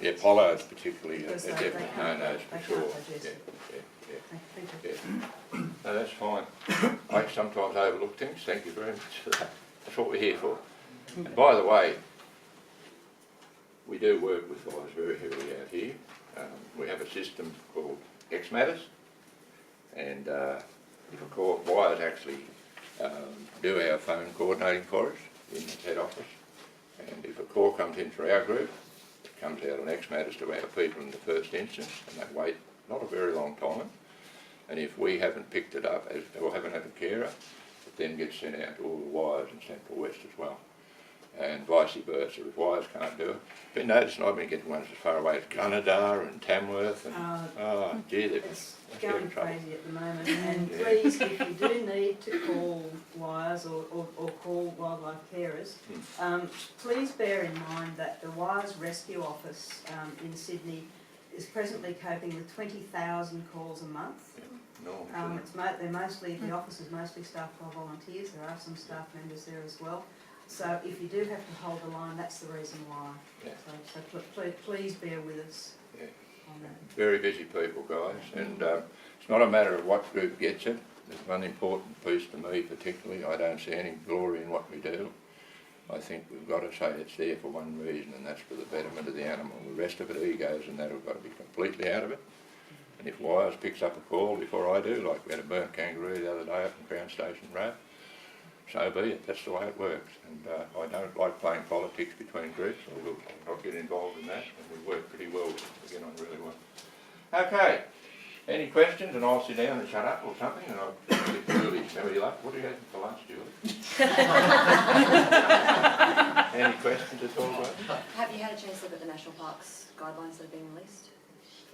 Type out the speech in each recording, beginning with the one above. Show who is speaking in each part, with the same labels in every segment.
Speaker 1: Yeah, pollards particularly are
Speaker 2: Because they
Speaker 1: definite
Speaker 2: can't-
Speaker 1: no-nos
Speaker 2: they
Speaker 1: for sure.
Speaker 2: can't digest
Speaker 1: Yeah,
Speaker 2: it.
Speaker 1: yeah,
Speaker 2: Thank you.
Speaker 1: yeah. No, that's fine. I sometimes overlook things. Thank you very much for that. That's what we're here for. And by the way, we do work with fires very heavily out here. We have a system called X Matters, and if a call, wires actually do our phone coordinating for us in the head office. And if a call comes in for our group, it comes out on X Matters to our people in the first instance, and they wait not a very long time. And if we haven't picked it up or haven't had a carer, it then gets sent out to all the wires in Central West as well. And vice versa, if wires can't do it. Been noticing I've been getting ones as far away as Gunnedah and Tamworth, and oh gee,
Speaker 2: It's going crazy at the moment. And
Speaker 1: Yeah.
Speaker 2: please, if you do need to call wires or call wildlife carers, please bear in mind that the Wires Rescue Office in Sydney is presently coping with 20,000 calls a month.
Speaker 1: Yeah. No,
Speaker 2: They're mostly, the office is mostly staffed by volunteers. There are some staff members there as well. So if you do have to hold the line, that's the reason why.
Speaker 1: Yeah.
Speaker 2: So please bear with us
Speaker 1: yeah.
Speaker 2: on that.
Speaker 1: Very busy people, guys, and it's not a matter of what group gets it. There's one important piece to me particularly. I don't see any glory in what we do. I think we've got to say it's there for one reason, and that's for the betterment of the animal. The rest of it, egos and that, have got to be completely out of it. And if Wires picks up a call before I do, like we had a burnt kangaroo the other day up in Crown Station Road, so be it. That's the way it works. And I don't like playing politics between groups. I'll get involved in that, and we work pretty well. We get on really well. Okay. Any questions? And I'll sit down and shut up or something, and I'll get Julie's memory luck. What do you have for lunch, Julie? Any questions at all, guys?
Speaker 3: Have you had a chance to look at the National Parks guidelines that have been released?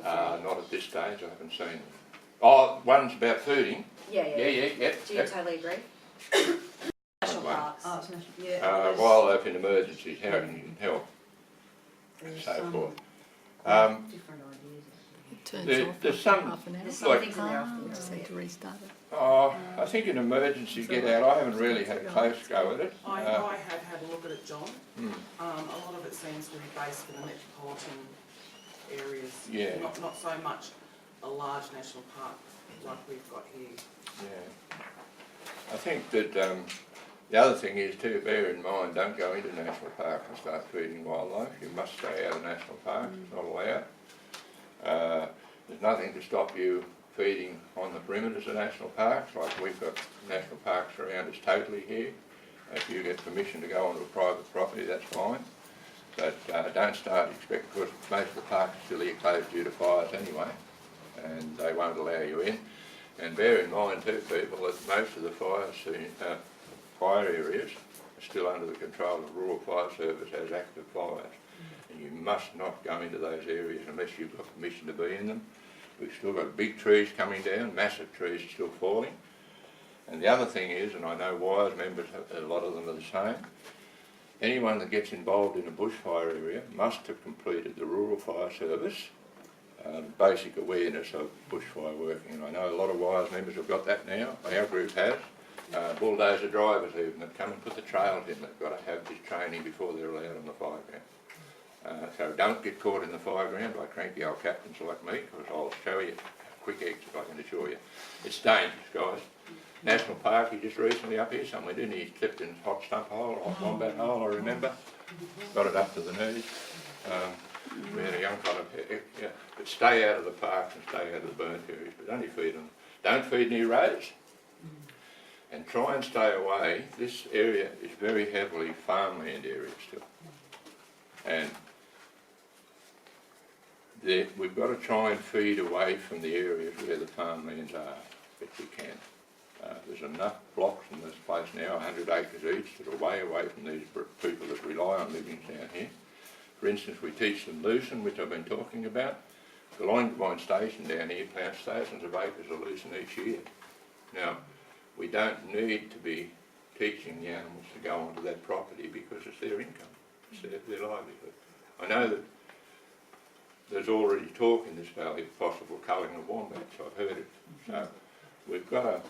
Speaker 1: Not at this stage. I haven't seen them. Oh, one's about feeding.
Speaker 3: Yeah.
Speaker 1: Yep.
Speaker 3: Do you totally agree? National
Speaker 1: One.
Speaker 3: Parks.
Speaker 2: Oh, it's national, yeah.
Speaker 1: Wildlife in emergencies, how can you help, and
Speaker 2: There's
Speaker 1: so
Speaker 2: some
Speaker 1: forth.
Speaker 2: different ideas.
Speaker 1: There's some,
Speaker 4: half an hour.
Speaker 3: There's some
Speaker 1: like-
Speaker 3: things in there off
Speaker 4: You
Speaker 3: the
Speaker 4: just need to restart it.
Speaker 1: I think an emergency get out, I haven't really had a close go at it.
Speaker 5: I have had a look at it, John.
Speaker 1: Hmm.
Speaker 5: A lot of it seems to be based for the metropolitan areas.
Speaker 1: Yeah.
Speaker 5: Not so much a large national park like we've got here.
Speaker 1: Yeah. I think that the other thing is too, bear in mind, don't go into national parks and start feeding wildlife. You must stay out of national parks, it's not allowed. There's nothing to stop you feeding on the perimeters of national parks, like we've got national parks around us totally here. If you get permission to go onto a private property, that's fine. But don't start expect, because most of the parks are still here closed due to fires anyway, and they won't allow you in. And bear in mind too, people, that most of the fire areas are still under the control of Rural Fire Service as active fires. And you must not go into those areas unless you've got permission to be in them. We've still got big trees coming down, massive trees are still falling. And the other thing is, and I know Wires members, a lot of them are the same, anyone that gets involved in a bushfire area must have completed the Rural Fire Service basic awareness of bushfire working. And I know a lot of Wires members have got that now. Our group has. Bulldozer drivers even that come and put the trails in, they've got to have this training before they're allowed on the fire ground. So don't get caught in the fire ground by cranky old captains like me, because I'll show you quick exit, I can assure you. It's dangerous, guys. National Park, he just recently up here somewhere, didn't he? He slipped in a hot stump hole, a hot wombat hole, I remember. Got it up to the knees. We had a young fella, yeah. But stay out of the parks and stay out of the burnt areas, but only feed them. Don't feed near roads. And try and stay away. This area is very heavily farmland area still. And we've got to try and feed away from the areas where the farmlands are, if we can. There's enough blocks in this place now, 100 acres each, that are way away from these people that rely on livings down here. For instance, we teach them lucerne, which I've been talking about. The Loingavine station down here plants thousands of acres of lucerne each year. Now, we don't need to be teaching the animals to go onto that property because it's their income, it's their livelihood. I know that there's already talk in this valley of possible culling of wombats, I've heard it. So we've got to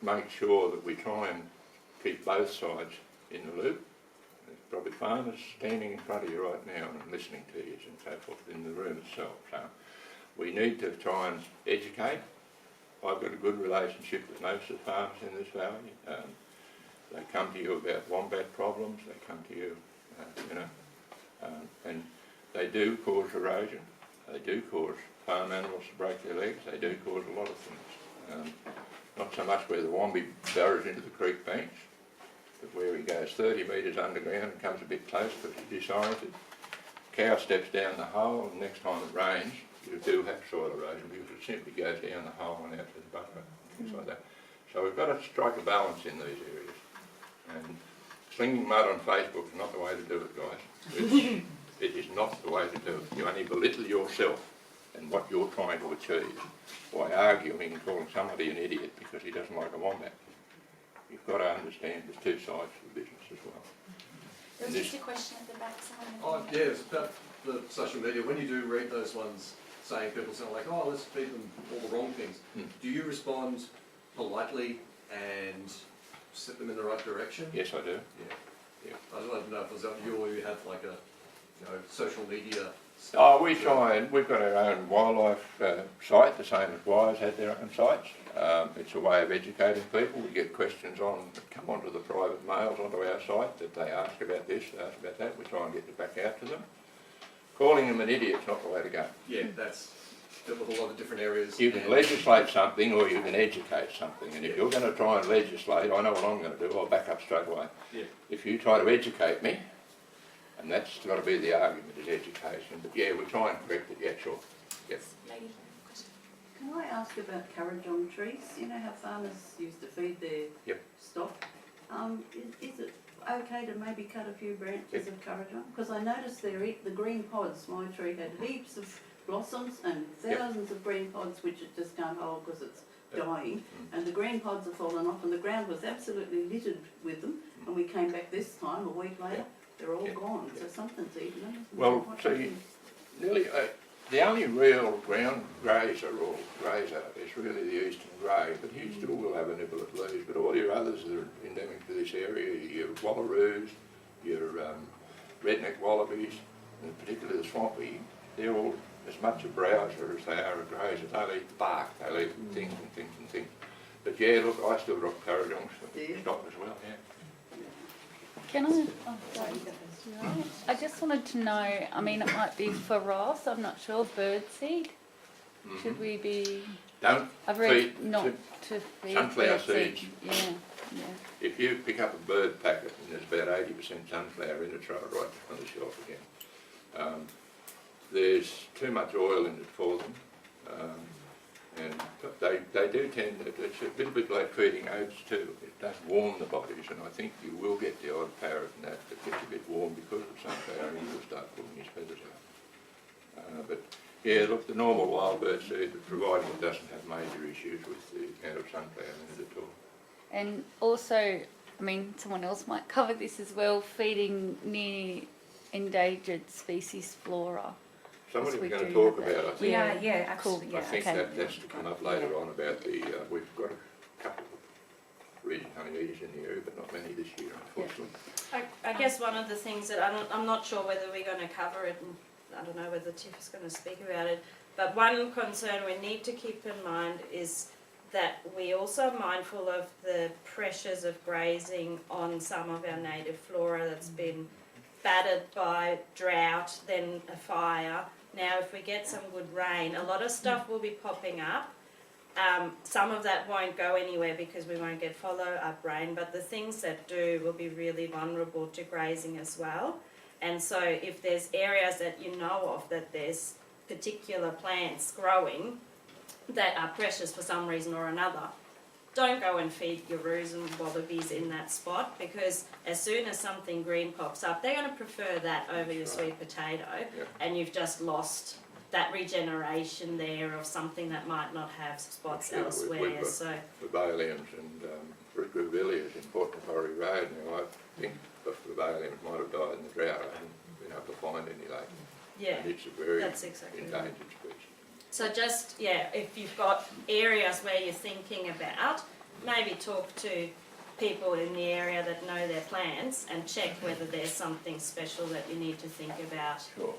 Speaker 1: make sure that we try and keep both sides in the loop. probably farmers standing in front of you right now and listening to you and so forth in the room itself. So we need to try and educate. I've got a good relationship with most of the farmers in this valley. They come to you about wombat problems, they come to you, and they do cause erosion, they do cause farm animals to break their legs, they do cause a lot of things. Not so much where the wombi burrows into the creek banks, but where he goes 30 metres underground and comes a bit close because he's disoriented. Cow steps down the hole, and next time it rains, you do have soil erosion because it simply goes down the hole and out to the butter, things like that. So we've got to strike a balance in these areas. And slinging mud on Facebook is not the way to do it, guys. It is not the way to do it. You only belittle yourself and what you're trying to achieve by arguing and calling somebody an idiot because he doesn't like a wombat. You've got to understand there's two sides to the business as well.
Speaker 3: There was just a question at the back.
Speaker 4: Oh, yeah, it's about the social media. When you do read those ones saying people sound like, oh, let's feed them all the wrong things, do you respond politely and set them in the right direction?
Speaker 1: Yes, I do.
Speaker 4: Yeah. I don't know if it was up to you or you have like a social media.
Speaker 1: Oh, we try and we've got our own wildlife site, the same as Wires had their own sites. It's a way of educating people. We get questions that come onto the private mails onto our site that they ask about this, they ask about that. We try and get it back out to them. Calling them an idiot's not the way to go.
Speaker 4: Yeah, that's dealt with a lot of different areas.
Speaker 1: You can legislate something or you can educate something, and if you're going to try and legislate, I know what I'm going to do, I'll back up straight away.
Speaker 4: Yeah.
Speaker 1: If you try to educate me, and that's got to be the argument, is education, but yeah, we try and correct it, yeah, sure. Yep.
Speaker 3: Lady, question.
Speaker 6: Can I ask about Currajong trees? You know how farmers used to feed their stock? Is it okay to maybe cut a few branches of Currajong? Because I noticed the green pods, my tree had heaps of blossoms and thousands of green pods which it just can't hold because it's dying, and the green pods have fallen off and the ground was absolutely littered with them, and we came back this time a week later, they're all gone, so something's eaten them.
Speaker 1: Well, see, nearly, the only real ground grazer or grazer is really the eastern grey, but he still will have a nibble at leaves, but all your others that are endemic to this area, your wallaroos, your redneck wallabies, and particularly the swampy, they're all as much a browser as they are a grazer. They'll eat bark, they'll eat things and things and things. But yeah, look, I still rock Currajongs stock as well, yeah.
Speaker 7: Can I? Oh, sorry. I just wanted to know, I mean, it might be for Ross, I'm not sure, birdseed. Should we be...
Speaker 1: Don't
Speaker 7: I've read
Speaker 1: feed
Speaker 7: not to feed
Speaker 1: sunflower
Speaker 7: birdseed.
Speaker 1: seeds.
Speaker 7: Yeah.
Speaker 1: If you pick up a bird packet and there's about 80% sunflower in it, throw it right on the shelf again. There's too much oil in it for them, and they do tend to, it's a little bit like feeding oats too. It does warm the bodies, and I think you will get the odd parrot and that gets a bit warm because of sunflower, and he will start pulling his feathers out. But yeah, look, the normal wild bird seed, providing it doesn't have major issues with the amount of sunflower in it at all.
Speaker 7: And also, I mean, someone else might cover this as well, feeding near endangered species flora.
Speaker 1: Somebody was
Speaker 7: Yes, we
Speaker 1: going to
Speaker 7: do
Speaker 1: talk
Speaker 7: have that.
Speaker 1: about, I think.
Speaker 7: We are,
Speaker 5: yeah,
Speaker 7: cool.
Speaker 5: absolutely.
Speaker 1: I think
Speaker 7: okay.
Speaker 1: that's to come up later on about the, we've got a couple of region honeybees in the area, but not many this year, unfortunately.
Speaker 8: I guess one of the things that I'm not sure whether we're going to cover it, and I don't know whether Tiff is going to speak about it, but one concern we need to keep in mind is that we're also mindful of the pressures of grazing on some of our native flora that's been battered by drought, then a fire. Now, if we get some good rain, a lot of stuff will be popping up. Some of that won't go anywhere because we won't get follow-up rain, but the things that do will be really vulnerable to grazing as well. And so if there's areas that you know of that there's particular plants growing that are precious for some reason or another, don't go and feed your roos and wallabies in that spot, because as soon as something green pops up, they're going to prefer that over your sweet potato, and you've just lost that regeneration there of something that might not have spots elsewhere.
Speaker 1: We've got
Speaker 8: So
Speaker 1: Verbaliums and Ricovilias in Port Macquarie Road. Now I think the Verbaliums might have died in the drought. I haven't been able to find any lately.
Speaker 8: yeah,
Speaker 1: And it's a very
Speaker 8: that's exactly right.
Speaker 1: endangered species.
Speaker 8: So just, if you've got areas where you're thinking about, maybe talk to people in the area that know their plants and check whether there's something special that you need to think about
Speaker 1: Sure.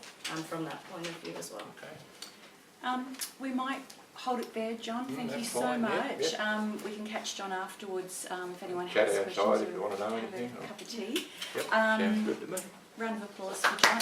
Speaker 8: from that point of view as well.
Speaker 1: Okay.
Speaker 9: We might hold it there, John. Thank you
Speaker 1: that's
Speaker 9: so
Speaker 1: fine.
Speaker 9: much.
Speaker 1: Yep,
Speaker 9: We can catch John afterwards if anyone
Speaker 1: Chat
Speaker 9: has
Speaker 1: outside
Speaker 9: questions.
Speaker 1: if you want to know
Speaker 9: have
Speaker 1: anything,
Speaker 9: A
Speaker 1: or-
Speaker 9: cup of tea.
Speaker 1: Yep, sounds good to me.
Speaker 9: Round of applause for John.